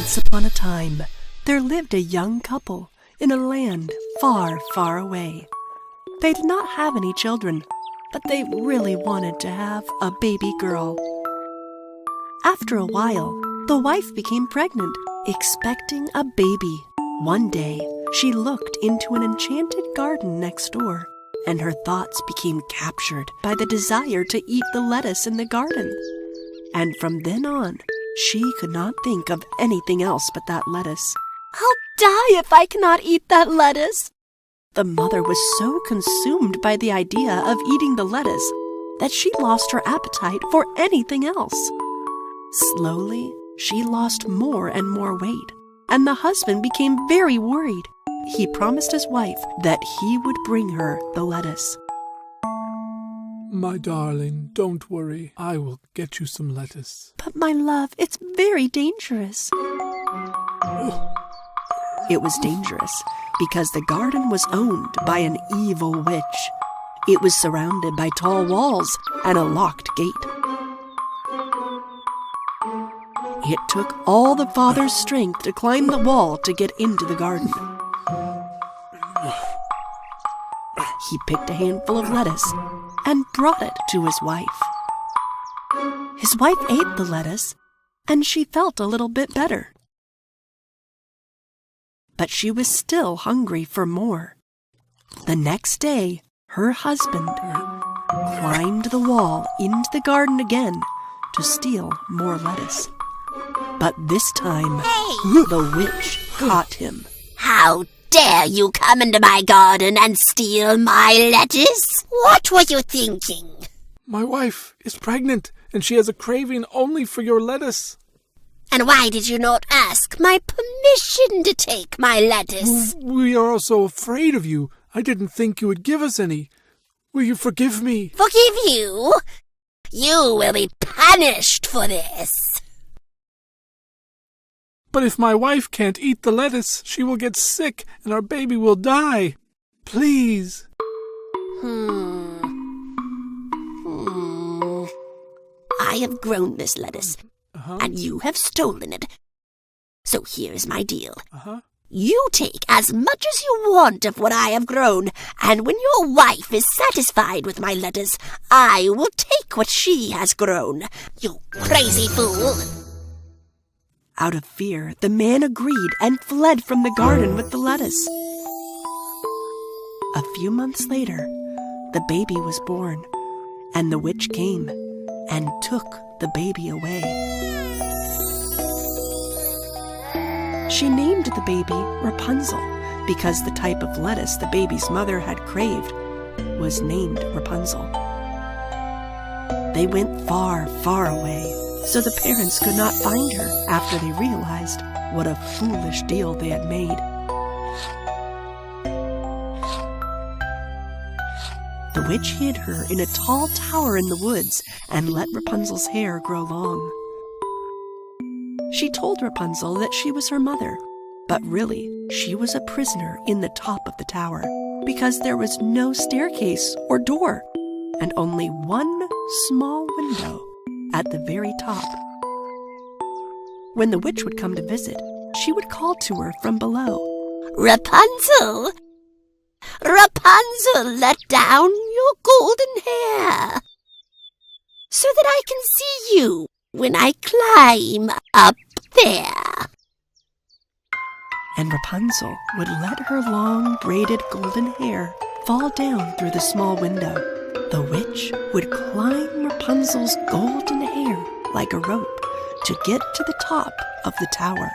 Once upon a time, there lived a young couple in a land far, far away. They did not have any children, but they really wanted to have a baby girl. After a while, the wife became pregnant, expecting a baby. One day, she looked into an enchanted garden next door, and her thoughts became captured by the desire to eat the lettuce in the garden. And from then on, she could not think of anything else but that lettuce. "I'll die if I cannot eat that lettuce." The mother was so consumed by the idea of eating the lettuce that she lost her appetite for anything else. Slowly, she lost more and more weight, and the husband became very worried. He promised his wife that he would bring her the lettuce. "My darling, don't worry. I will get you some lettuce." "But my love, it's very dangerous." It was dangerous because the garden was owned by an evil witch. It was surrounded by tall walls and a locked gate. It took all the father's strength to climb the wall to get into the garden. He picked a handful of lettuce and brought it to his wife. His wife ate the lettuce, and she felt a little bit better. But she was still hungry for more. The next day, her husband climbed the wall into the garden again to steal more lettuce. But this time, the witch caught him. "How dare you come into my garden and steal my lettuce? What were you thinking?" "My wife is pregnant, and she has a craving only for your lettuce." "And why did you not ask my permission to take my lettuce?" "We are all so afraid of you. I didn't think you would give us any. Will you forgive me?" "Forgive you? You will be punished for this." "But if my wife can't eat the lettuce, she will get sick and our baby will die. Please." I have grown this lettuce, and you have stolen it. So here's my deal. You take as much as you want of what I have grown, and when your wife is satisfied with my lettuce, I will take what she has grown. You crazy fool! Out of fear, the man agreed and fled from the garden with the lettuce. A few months later, the baby was born, and the witch came and took the baby away. She named the baby Rapunzel because the type of lettuce the baby's mother had craved was named Rapunzel. They went far, far away, so the parents could not find her after they realized what a foolish deal they had made. The witch hid her in a tall tower in the woods and let Rapunzel's hair grow long. She told Rapunzel that she was her mother, but really she was a prisoner in the top of the tower because there was no staircase or door and only one small window at the very top. When the witch would come to visit, she would call to her from below. "Rapunzel! Rapunzel, let down your golden hair so that I can see you when I climb up there." And Rapunzel would let her long braided golden hair fall down through the small window. The witch would climb Rapunzel's golden hair like a rope to get to the top of the tower.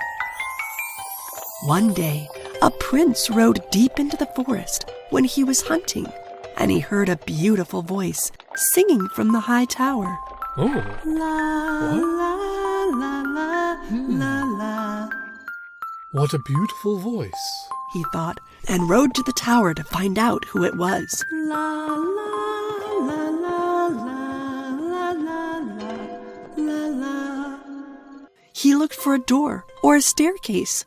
One day, a prince rode deep into the forest when he was hunting, and he heard a beautiful voice singing from the high tower. Oh. La, la, la, la, la, la. What a beautiful voice, he thought, and rode to the tower to find out who it was. La, la, la, la, la, la, la, la, la. He looked for a door or a staircase,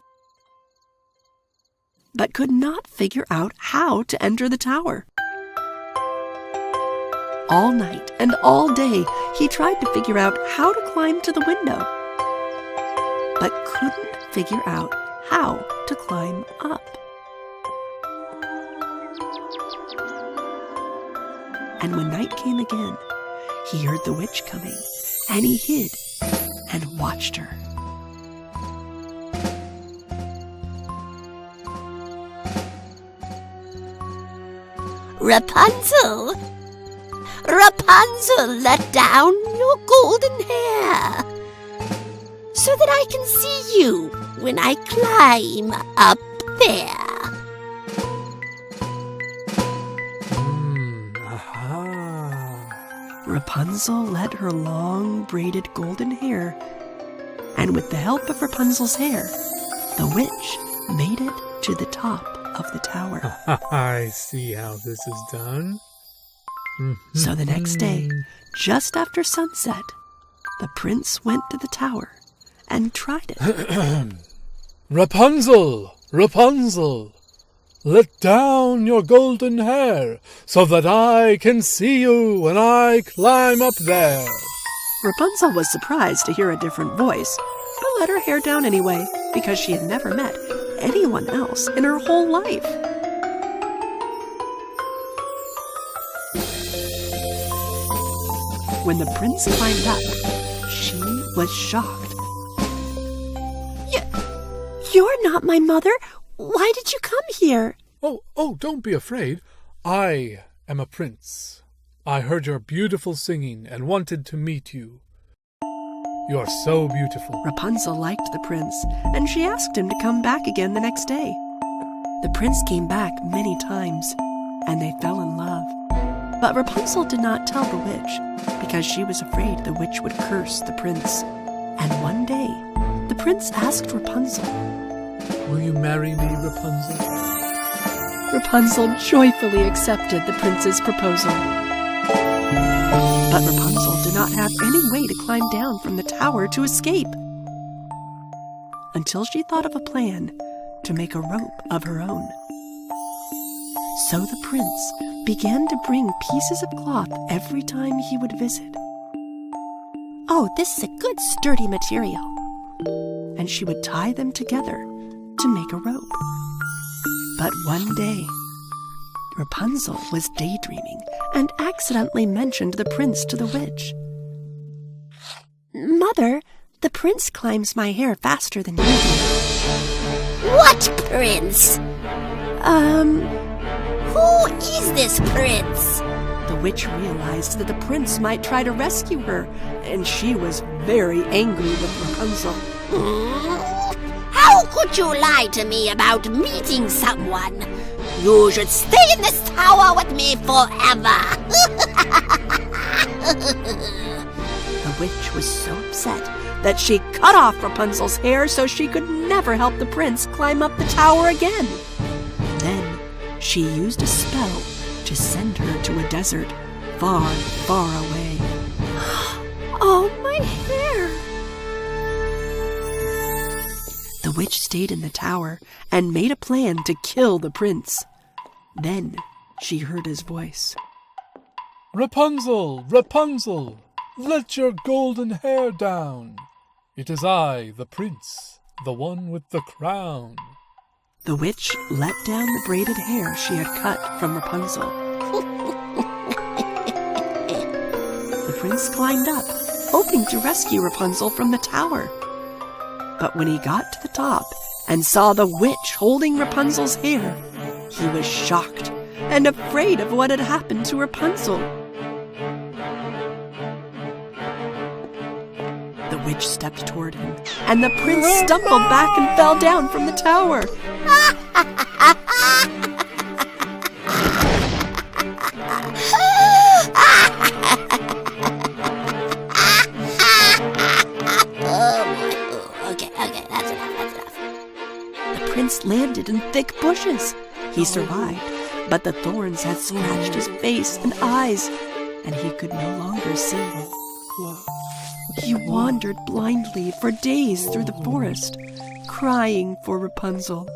but could not figure out how to enter the tower. All night and all day, he tried to figure out how to climb to the window, but couldn't figure out how to climb up. And when night came again, he heard the witch coming, and he hid and watched her. Rapunzel! Rapunzel, let down your golden hair so that I can see you when I climb up there. Rapunzel let her long braided golden hair, and with the help of Rapunzel's hair, the witch made it to the top of the tower. I see how this is done. So the next day, just after sunset, the prince went to the tower and tried it. Rapunzel, Rapunzel, let down your golden hair so that I can see you when I climb up there. Rapunzel was surprised to hear a different voice, but let her hair down anyway, because she had never met anyone else in her whole life. When the prince climbed up, she was shocked. You're not my mother. Why did you come here? Oh, don't be afraid. I am a prince. I heard your beautiful singing and wanted to meet you. You are so beautiful. Rapunzel liked the prince, and she asked him to come back again the next day. The prince came back many times, and they fell in love. But Rapunzel did not tell the witch, because she was afraid the witch would curse the prince. And one day, the prince asked Rapunzel, "Will you marry me, Rapunzel?" Rapunzel joyfully accepted the prince's proposal. But Rapunzel did not have any way to climb down from the tower to escape, until she thought of a plan to make a rope of her own. So the prince began to bring pieces of cloth every time he would visit. "Oh, this is a good sturdy material." And she would tie them together to make a rope. But one day, Rapunzel was daydreaming and accidentally mentioned the prince to the witch. "Mother, the prince climbs my hair faster than you do." What prince? Who is this prince? The witch realized that the prince might try to rescue her, and she was very angry with Rapunzel. How could you lie to me about meeting someone? You should stay in this tower with me forever. The witch was so upset that she cut off Rapunzel's hair so she could never help the prince climb up the tower again. Then she used a spell to send her to a desert far, far away. Oh, my hair! The witch stayed in the tower and made a plan to kill the prince. Then she heard his voice. "Rapunzel, Rapunzel, let your golden hair down. It is I, the prince, the one with the crown." The witch let down the braided hair she had cut from Rapunzel. The prince climbed up, hoping to rescue Rapunzel from the tower. But when he got to the top and saw the witch holding Rapunzel's hair, he was shocked and afraid of what had happened to Rapunzel. The witch stepped toward him, and the prince stumbled back and fell down from the tower. Okay, that's enough. The prince landed in thick bushes. He survived, but the thorns had scratched his face and eyes, and he could no longer see. He wandered blindly for days through the forest, crying for Rapunzel.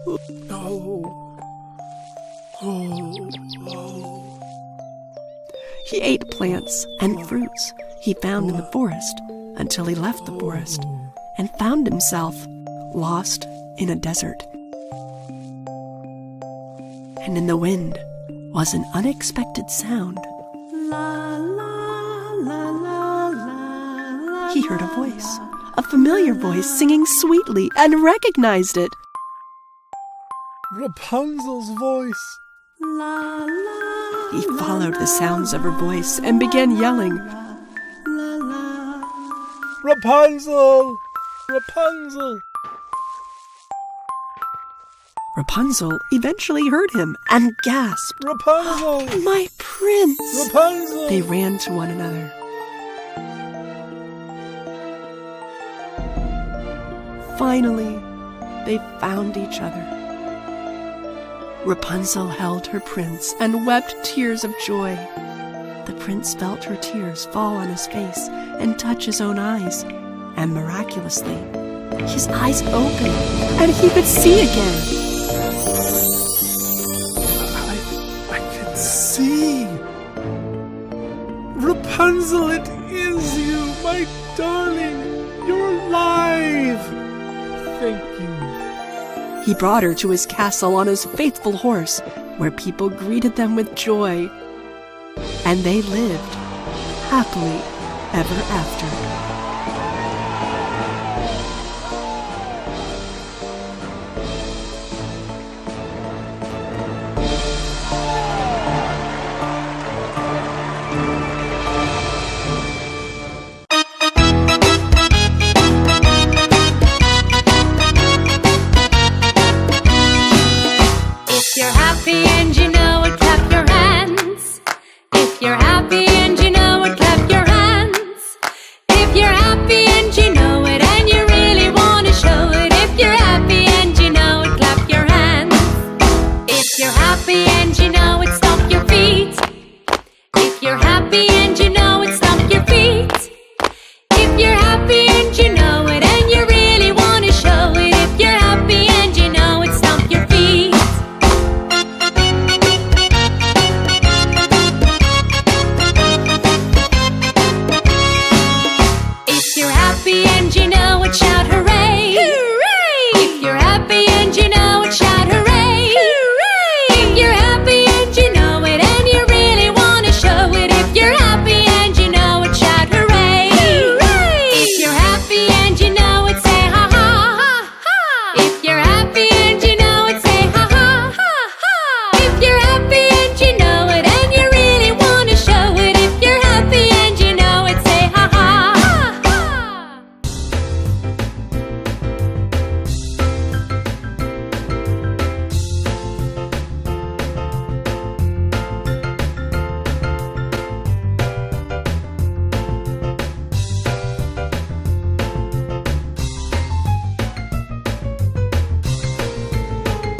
He ate plants and fruits he found in the forest until he left the forest and found himself lost in a desert. And in the wind was an unexpected sound. He heard a voice, a familiar voice singing sweetly, and recognized it. Rapunzel's voice. He followed the sounds of her voice and began yelling, Rapunzel! Rapunzel! Rapunzel eventually heard him and gasped, Rapunzel! "My prince!" Rapunzel! They ran to one another. Finally, they found each other. Rapunzel held her prince and wept tears of joy. The prince felt her tears fall on his face and touch his own eyes, and miraculously, his eyes opened and he could see again. I can see! Rapunzel, it is you, my darling! You're alive! Thank you. He brought her to his castle on his faithful horse, where people greeted them with joy. And they lived happily ever after.